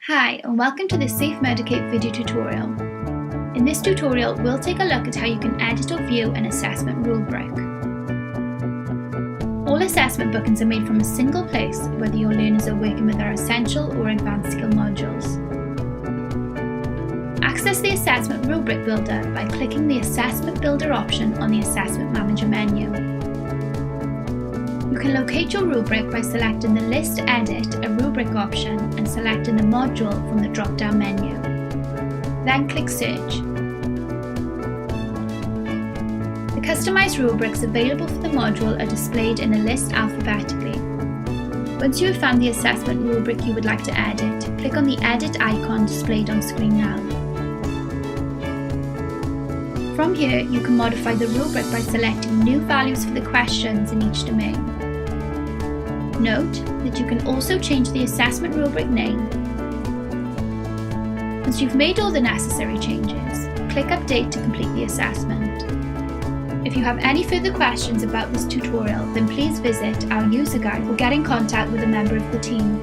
Hi and welcome to the safeMedicate video tutorial. In this tutorial, we'll take a look at how you can edit or view an assessment rubric. All assessment bookings are made from a single place, whether your learners are working with our essential or advanced skill modules. Access the Assessment Rubric Builder by clicking the Assessment Builder option on the Assessment Manager menu. You can locate your rubric by selecting the List Edit a Rubric option and selecting the module from the drop-down menu. Then click Search. The customised rubrics available for the module are displayed in a list alphabetically. Once you have found the assessment rubric you would like to edit, click on the Edit icon displayed on screen now. From here, you can modify the rubric by selecting new values for the questions in each domain. Note that you can also change the assessment rubric name. Once you've made all the necessary changes, click Update to complete the assessment. If you have any further questions about this tutorial, then please visit our user guide or get in contact with a member of the team.